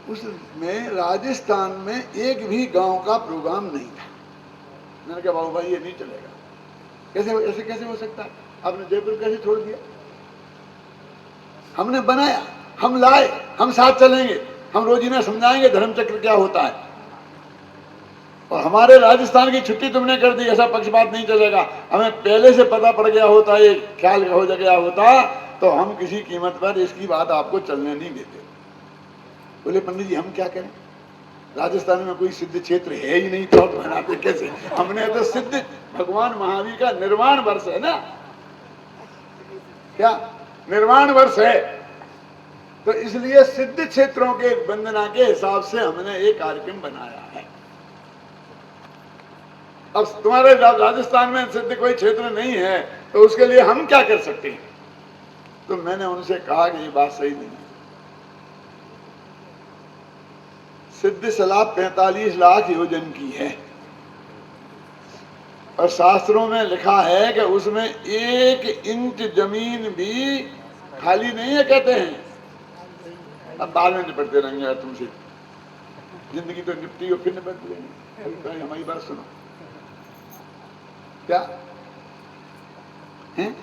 उसमें राजस्थान में एक भी गांव का प्रोग्राम नहीं था। मैंने कहा बाबू भाई ये नहीं चलेगा, ऐसे कैसे हो सकता है? आपने जयपुर कैसे छोड़ दिया? हमने बनाया, हम लाए, हम साथ चलेंगे, हम रोजीना समझाएंगे धर्म चक्र क्या होता है, और हमारे राजस्थान की छुट्टी तुमने कर दी, ऐसा पक्षपात नहीं चलेगा। हमें पहले से पता पड़ गया होता, ये ख्याल हो गया होता, तो हम किसी कीमत पर इसकी बात आपको चलने नहीं देते। बोले पंडित जी हम क्या करें? राजस्थान में कोई सिद्ध क्षेत्र है ही नहीं, तो बनाते कैसे? हमने तो सिद्ध, भगवान महावीर का निर्वाण वर्ष है ना, क्या निर्वाण वर्ष है, तो इसलिए सिद्ध क्षेत्रों के वंदना के हिसाब से हमने एक कार्यक्रम बनाया है। अब तुम्हारे राजस्थान में सिद्ध कोई क्षेत्र नहीं है, तो उसके लिए हम क्या कर सकते हैं? तो मैंने उनसे कहा कि ये बात सही नहीं है। सिद्ध सलाह 45 लाख योजन की है, और शास्त्रों में लिखा है कि उसमें 1 इंच जमीन भी खाली नहीं है, कहते हैं। अब बाद में निपटते रहेंगे यार तुमसे, जिंदगी तो निपटी हो, फिर निपट लेंगे। हमारी बात सुनो, क्या है?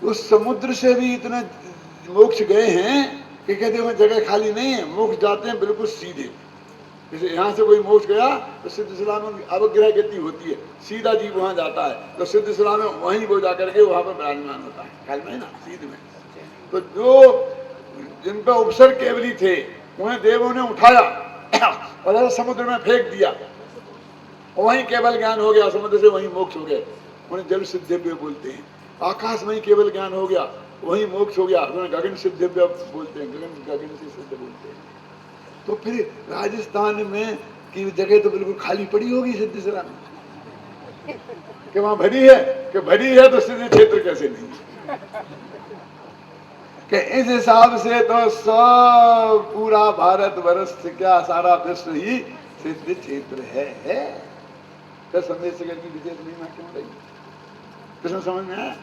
उस समुद्र से भी इतना मोक्ष गए हैं कि कहते हैं जगह खाली नहीं है, मोक्ष जाते हैं बिल्कुल सीधे। जैसे यहाँ से कोई मोक्ष गया तो सिद्ध सलाह में अवग्रह गति होती है, सीधा जीव वहां जाता है, तो सिद्ध सलाह में वहीं वो जाकर के वहां पर विराजमान होता है, ख्याल में ना, सीध में। तो जो जिन पर उपसर्ग केवली थे उन्हें देवों ने उठाया और समुद्र में फेंक दिया, वहीं केवल ज्ञान हो गया, समुद्र से वहीं मोक्ष हो गए, उन्हें जल सिद्धव्य बोलते हैं। आकाश में ही केवल ज्ञान हो गया, वहीं मोक्ष हो गया, उन्हें गगन सिद्धव्य बोलते हैं, गगन से सिद्ध बोलते हैं। तो फिर राजस्थान में की जगह तो बिल्कुल खाली पड़ी होगी सिद्ध सलाह में, कि वहां भरी है, कि भरी है तो सिद्ध क्षेत्र कैसे नहीं? कि इस हिसाब से तो सब पूरा भारत वर्ष क्या सारा विश्व ही सिद्ध क्षेत्र है। तो संदेश की विशेष महिमा क्यों रही? कृष्ण समझ में आया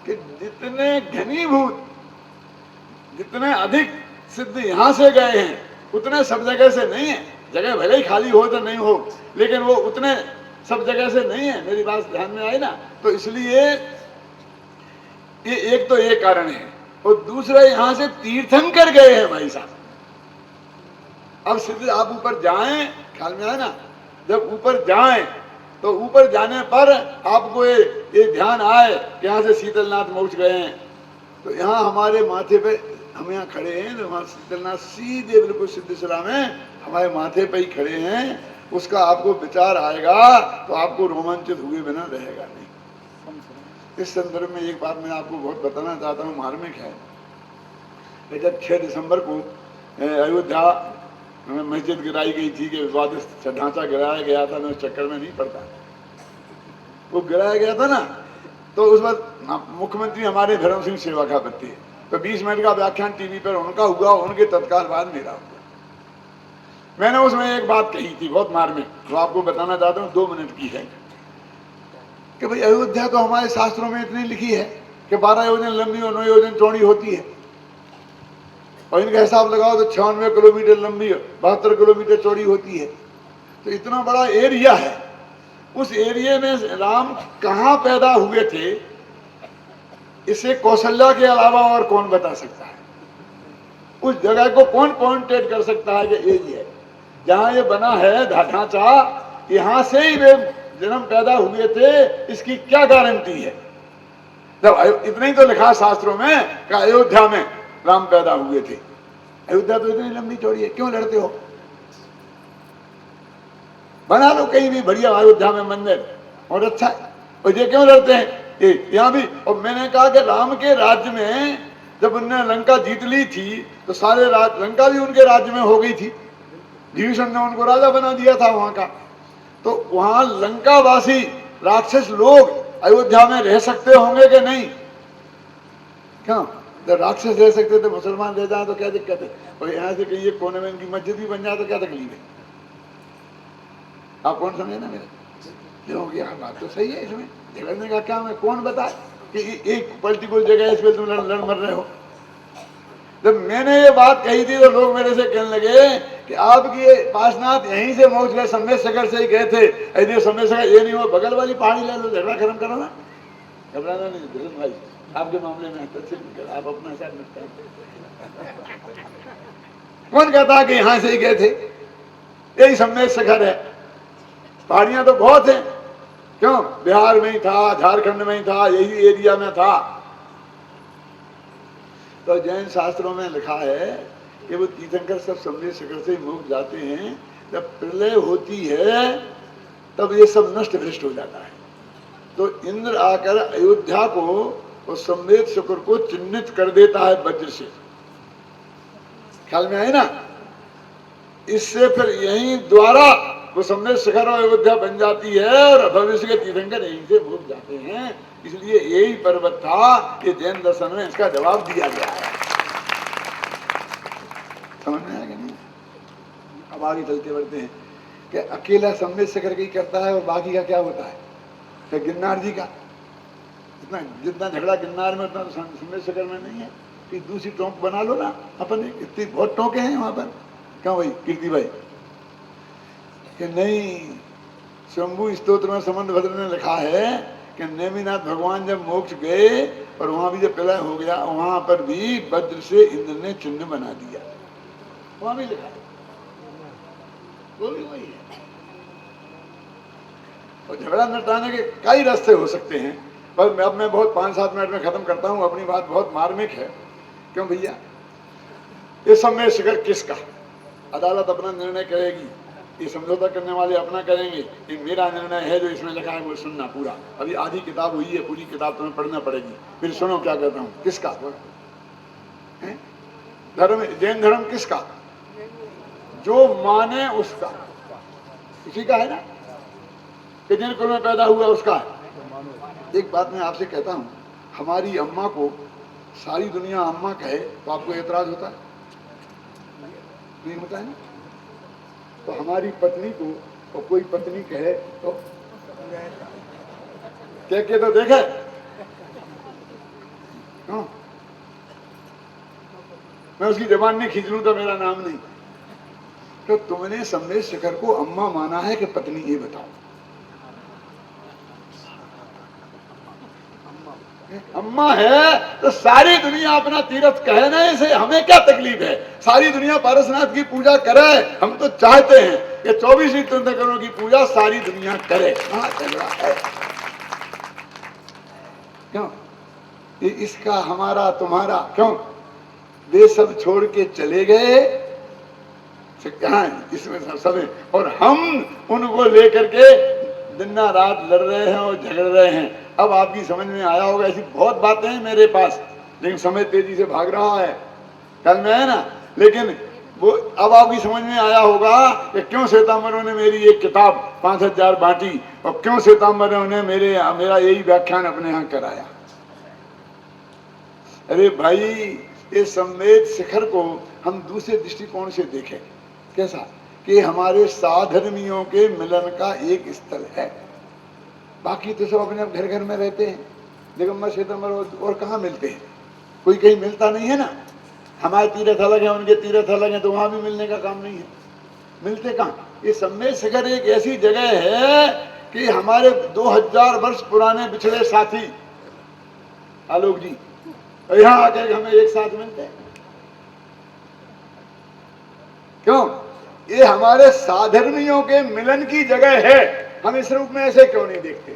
कि जितने घनीभूत, जितने अधिक सिद्ध यहां से गए हैं, उतने सब जगह से नहीं है। जगह भले ही खाली हो तो नहीं हो, लेकिन वो उतने सब जगह से नहीं है। मेरी बात ध्यान में आई ना? तो इसलिए ये एक तो ये कारण है, और दूसरा यहां से तीर्थंकर गए हैं भाई साहब। अब सिद्ध आप ऊपर जाएं, ख्याल में आए ना, जब ऊपर जाएं तो ऊपर जाने पर आपको ये ध्यान आए कि यहाँ से शीतलनाथ मोक्ष गए हैं, तो यहाँ हमारे माथे पे, हम यहाँ खड़े हैं, तो वहाँ शीतलनाथ सीधे बिल्कुल सिद्ध सलाह में हमारे माथे पे ही खड़े हैं। उसका आपको विचार आएगा तो आपको रोमांचित हुए बिना रहेगा नहीं। इस संदर्भ में एक बात मैं आपको बहुत बताना चाहता हूँ, मार्मिक है। जब 6 दिसंबर को अयोध्या मस्जिद गिराई गई थी, कि विवादित ढांचा गिराया गया था, मैं उस चक्कर में नहीं पड़ता, वो गिराया गया था ना, तो उस वक्त मुख्यमंत्री हमारे धर्म सिंह सेवाखापति है, तो 20 मिनट का व्याख्यान टीवी पर उनका हुआ, उनके तत्काल बाद मेरा हुआ। मैंने उसमें एक बात कही थी बहुत मार्मिक, वो आपको बताना चाहता हूँ, 2 मिनट की है, कि भाई अयोध्या तो हमारे शास्त्रों में इतनी लिखी है कि 12 योजन लंबी और 9 योजन चौड़ी होती है, और इनका हिसाब लगाओ तो 96 किलोमीटर लंबी, 72 किलोमीटर चौड़ी होती है। तो इतना बड़ा एरिया है, उस एरिया में राम कहाँ पैदा हुए थे, इसे कौशल्या के अलावा और कौन बता सकता है? उस जगह को कौन पॉइंटेड कर सकता है कि ये है जहां ये बना है ढांचा, यहां से ही वे जन्म पैदा हुए थे, इसकी क्या गारंटी है? जब इतना ही तो लिखा शास्त्रों में कि अयोध्या में राम पैदा हुए थे। अयोध्या तो इतनी लंबी चौड़ी है, क्यों लड़ते हो? बना लो कहीं भी बढ़िया अयोध्या में मंदिर, और अच्छा है, और ये क्यों लड़ते हैं यहाँ भी? और मैंने कहा कि राम के राज्य में जब उन्होंने लंका जीत ली थी, तो सारे लंका भी उनके राज्य में हो गई थी, विभीषण ने उनको राजा बना दिया था वहां का। तो वहां लंकावासी राक्षस लोग अयोध्या में रह सकते होंगे कि नहीं? क्यों? जब राक्षस रह सकते तो मुसलमान रह जाए तो क्या दिक्कत है? और यहाँ से कहीं एक कोने में इनकी मस्जिद भी बन जाए तो क्या तकलीफ है? आप कौन समझे ना मेरे? क्योंकि हाँ बात तो सही है, इसमें झगड़ने का क्या? मैं कौन बताए कि एक पर्टिकुलर जगह इस पर तुम लड़ मर रहे हो? जब मैंने ये बात कही थी तो लोग मेरे से कहने लगे कि आपकी पासनाथ यहीं से मोक्ष गए, सम्मेद सागर से ही गए थे। यदि सम्मेद सागर ये नहीं हो, बगल वाली पहाड़ी ले लो, झगड़ा खत्म करो ना। घबराना नहीं धीरज भाई, आपके मामले में आप अपना हिसाब निपटाए। कौन कहता कि यहां से ही गए थे? यही सम्मेद सागर है, पहाड़ियां तो बहुत हैं। क्यों? बिहार में ही था, झारखंड में ही था, यही एरिया में था। तो जैन शास्त्रों में लिखा है कि वो तीर्थंकर सब सम्मेद शिखर से मुक्त जाते हैं। जब प्रलय होती है तब ये सब नष्ट भ्रष्ट हो जाता है। तो इंद्र आकर अयोध्या को उस सम्मेद शिखर को चिन्हित कर देता है वज्र से। ख्याल में आए ना? इससे फिर यही द्वारा वो सम्मेद शिखर और अयोध्या बन जाती है और भविष्य के तीर्थंकर यहीं से मुक्त जाते हैं। इसलिए यही पर्वत था कि जैन दर्शन में इसका जवाब दिया गया है। समझ में आएगा नहीं? अब आगे चलते बढ़ते हैं कि अकेला सम्मेद शिखर का ही करता है और बाकी का क्या होता है? तो गिरनार जी का इतना जितना झगड़ा गिरनार में उतना तो सम्मेद शिखर में नहीं है कि दूसरी टोंक बना लो ना अपन। इतनी बहुत टोंके हैं वहां पर। क्यों भाई कीर्ति भाई? कि नहीं, शंभु स्तोत्र में समंत भद्र ने लिखा है कि नेमिनाथ भगवान जब मोक्ष गए और वहां भी जब प्रलय हो गया वहां पर भी वज्र से इंद्र ने चिन्ह बना दिया। वहां भी लिखा है, वो भी वही है। और झगड़ा निपटाने के कई रास्ते हो सकते हैं, पर अब मैं बहुत 5-7 मिनट में खत्म करता हूं। अपनी बात बहुत मार्मिक है। क्यों भैया? इस समय शिखर किसका? अदालत अपना निर्णय करेगी, ये समझौता करने वाले अपना करेंगे। ये मेरा निर्णय है, जो इसमें लिखा है वो सुनना पूरा। अभी आधी किताब हुई है, पूरी किताब तुम्हें पढ़ना पड़ेगी। फिर सुनो क्या कहता हूँ। किसका धर्म? जैन धर्म किसका? जो माने उसका, उसी का है ना, कि जिन कुल में पैदा हुआ उसका है। एक बात मैं आपसे कहता हूँ, हमारी अम्मा को सारी दुनिया अम्मा कहे तो आपको एतराज होता है? नहीं होता है ना? तो हमारी पत्नी को और कोई पत्नी कहे तो कह के तो देखे। मैं उसकी जबान नहीं खींच लूं तो मेरा नाम नहीं। तो तुमने सम्मेद शिखर को अम्मा माना है कि पत्नी? ये बताओ। अम्मा है तो सारी दुनिया अपना तीर्थ कहे ना इसे, हमें क्या तकलीफ है? सारी दुनिया पारसनाथ की पूजा करे। हम तो चाहते हैं कि 24 तीर्थंकरों की पूजा सारी दुनिया करे। चल रहा है क्यों? ये इसका हमारा तुम्हारा क्यों? वे सब छोड़ के चले गए, कहाँ इसमें सब, और हम उनको लेकर के दिन रात लड़ रहे हैं और झगड़ रहे हैं। अब आपकी समझ में आया होगा। ऐसी बहुत बातें हैं मेरे पास, लेकिन समय तेजी से भाग रहा है। कल में है ना, लेकिन वो अब आपकी समझ में आया होगा कि क्यों श्वेतांबरों ने मेरी एक किताब 5000 बांटी और क्यों श्वेतांबरों ने मेरा यही व्याख्यान अपने यहाँ कराया। अरे भाई, इस सम्मेद शिखर को हम दूसरे दृष्टिकोण से देखें। कैसा? कि हमारे साधर्मियों के मिलन का एक स्थल है। बाकी तो सब अपने घर घर में रहते हैं। दिगंबर श्वेतांबर और कहाँ मिलते हैं? कोई कहीं मिलता नहीं है ना। हमारे तीर्थ अलग है, उनके तीर्थ अलग है, तो वहां भी मिलने का काम नहीं है। मिलते कहाँ? ये सम्मेद शिखर एक ऐसी जगह है कि हमारे 2000 वर्ष पुराने पिछड़े साथी आलोक जी यहाँ आकर हमें एक साथ मिलते हैं। क्यों? ये हमारे साधर्मियों के मिलन की जगह है। हम इस रूप में ऐसे क्यों नहीं देखते?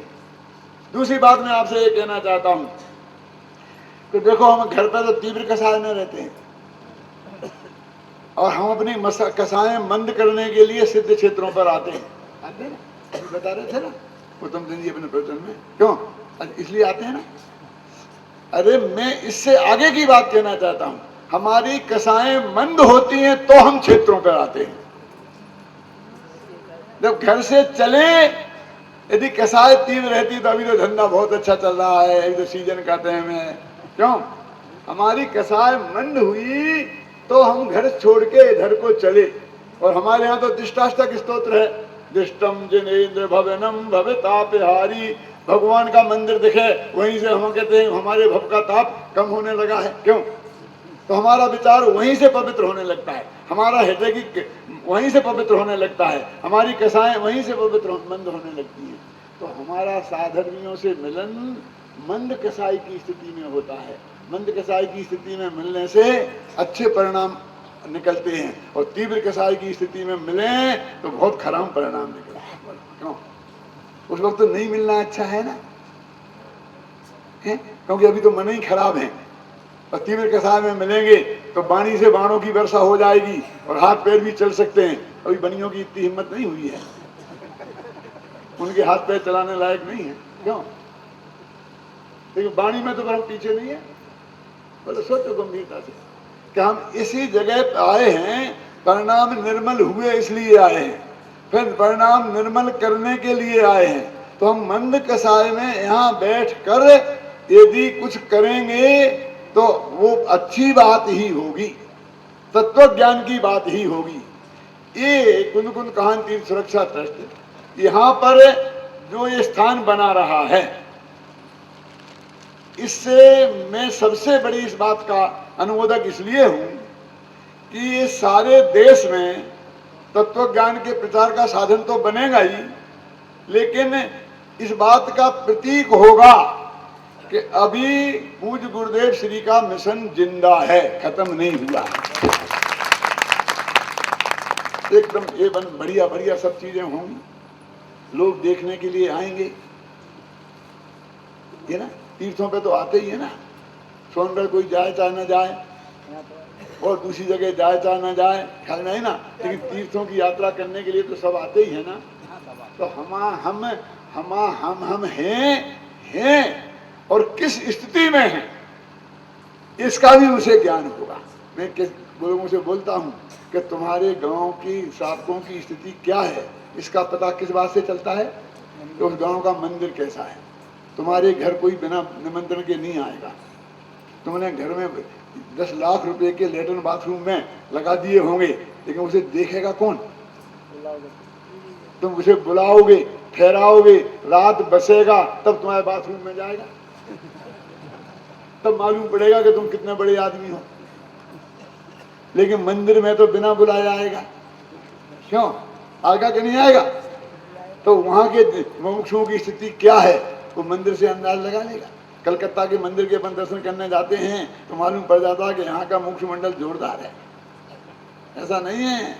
दूसरी बात मैं आपसे ये कहना चाहता हूं कि देखो, हम घर पर तो तीव्र कसाय में रहते हैं और हम अपनी कसाएं मंद करने के लिए सिद्ध क्षेत्रों पर आते हैं ना? अभी बता रहे थे ना उत्तम सिंह जी अपने प्रवचन में। क्यों इसलिए आते हैं ना? अरे मैं इससे आगे की बात कहना चाहता हूं। हमारी कसाएं मंद होती हैं तो हम क्षेत्रों पर आते हैं। जब घर से चले, यदि कसाय तीव्र रहती तो अभी तो धंधा बहुत अच्छा चल रहा है, अभी तो सीजन कहते हैं हमें। क्यों? हमारी कसाय मंद हुई तो हम घर छोड़ के इधर को चले। और हमारे यहाँ तो दिष्टाष्टक स्तोत्र है। दिष्टम जिनेन्द्र भवनम भवतापहारी। भगवान का मंदिर दिखे वहीं से हम कहते हैं हमारे भव का ताप कम होने लगा है। क्यों? तो हमारा विचार वहीं से पवित्र होने लगता है, हमारा हृदय की वहीं से पवित्र होने लगता है, हमारी कसाएं वहीं से पवित्र मंद होने लगती हैं। तो हमारा साधर्मियों से मिलन मंद कसाई की स्थिति में होता है। मंद कसाई की स्थिति में मिलने से अच्छे परिणाम निकलते हैं, और तीव्र कसाई की स्थिति में मिले तो बहुत खराब परिणाम निकलता है। क्यों? उस वक्त तो नहीं मिलना अच्छा है ना, क्योंकि अभी तो मन ही खराब है। और तीव्र कसाय में मिलेंगे तो बाणी से बाणों की वर्षा हो जाएगी और हाथ पैर भी चल सकते हैं। अभी बनियों की इतनी हिम्मत नहीं हुई है, उनके हाथ पैर चलाने लायक नहीं है। क्यों? लेकिन बाणी में तो हम पीछे नहीं है। बोले सोचो गंभीरता से कि हम इसी जगह पे आए हैं, परिणाम निर्मल हुए इसलिए आए हैं, फिर परिणाम निर्मल करने के लिए आए हैं। तो हम मंद कसाय में यहाँ बैठ कर यदि कुछ करेंगे तो वो अच्छी बात ही होगी, तत्व ज्ञान की बात ही होगी। ये कुंद कुंद काहन तीर्थ सुरक्षा ट्रस्ट यहाँ पर जो ये स्थान बना रहा है, इससे मैं सबसे बड़ी इस बात का अनुमोदक इसलिए हूं कि ये सारे देश में तत्व ज्ञान के प्रचार का साधन तो बनेगा ही, लेकिन इस बात का प्रतीक होगा कि अभी पूज्य गुरुदेव श्री का मिशन जिंदा है, खत्म नहीं हुआ। एकदम ये बढ़िया बढ़िया सब चीजें होंगी, लोग देखने के लिए आएंगे। ये ना तीर्थों पे तो आते ही है ना, सोनगढ़ कोई जाए चाहे न जाए और दूसरी जगह जाए चाहे न जाए, ख्याल में है ना, लेकिन तीर्थों की यात्रा करने के लिए तो सब आते ही है ना। तो हम हैं और किस स्थिति में हैं इसका भी उसे ज्ञान होगा। मैं किस लोगों से बोलता हूँ कि तुम्हारे गांव की साधकों की स्थिति क्या है, इसका पता किस बात से चलता है कि उस गांव का मंदिर कैसा है। तुम्हारे घर कोई बिना निमंत्रण के नहीं आएगा। तुमने घर में 10 लाख रुपए के लेटरिन बाथरूम में लगा दिए होंगे, लेकिन उसे देखेगा कौन? तुम उसे बुलाओगे, ठहराओगे, रात बसेगा, तब तुम्हारे बाथरूम में जाएगा, तब मालूम पड़ेगा कि तुम कितने बड़े आदमी हो। लेकिन मंदिर में तो बिना बुलाया आएगा। क्यों आएगा कि नहीं आएगा? तो वहां के मुमुक्षुओं की स्थिति क्या है वो मंदिर से अंदाज लगा लेगा। कलकत्ता के मंदिर के अपन दर्शन करने जाते हैं तो मालूम पड़ जाता है कि यहाँ का मुख्य मंडल जोरदार है। ऐसा नहीं है।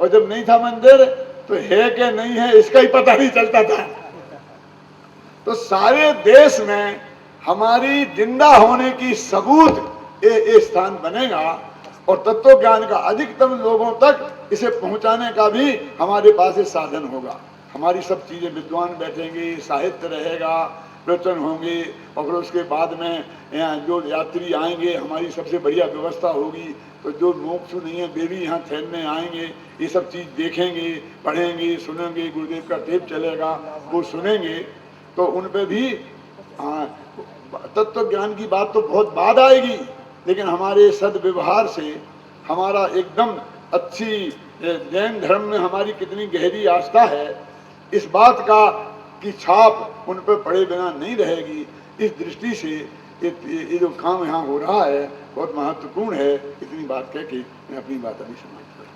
और जब नहीं था मंदिर तो है कि नहीं है इसका ही पता नहीं चलता था। तो सारे देश में हमारी जिंदा होने की सबूत ये स्थान बनेगा और तत्व ज्ञान का अधिकतम लोगों तक इसे पहुंचाने का भी हमारे पास ये साधन होगा। हमारी सब चीजें, विद्वान बैठेंगे, साहित्य रहेगा, प्रवचन होंगे और फिर उसके बाद में यहाँ जो यात्री आएंगे हमारी सबसे बढ़िया व्यवस्था होगी। तो जो मोक्षु नहीं है वे भी यहाँ ठहरने आएंगे, ये सब चीज देखेंगे, पढ़ेंगे, सुनेंगे, गुरुदेव का टेप चलेगा वो सुनेंगे। तो उन पे भी तत्व ज्ञान की बात तो बहुत बाद आएगी, लेकिन हमारे सदव्यवहार से हमारा एकदम अच्छी जैन धर्म में हमारी कितनी गहरी आस्था है इस बात का की छाप उन पर पड़े बिना नहीं रहेगी। इस दृष्टि से ये जो काम यहाँ हो रहा है बहुत महत्वपूर्ण है। इतनी बात कह के मैं अपनी बात अभी समाप्त करूँ।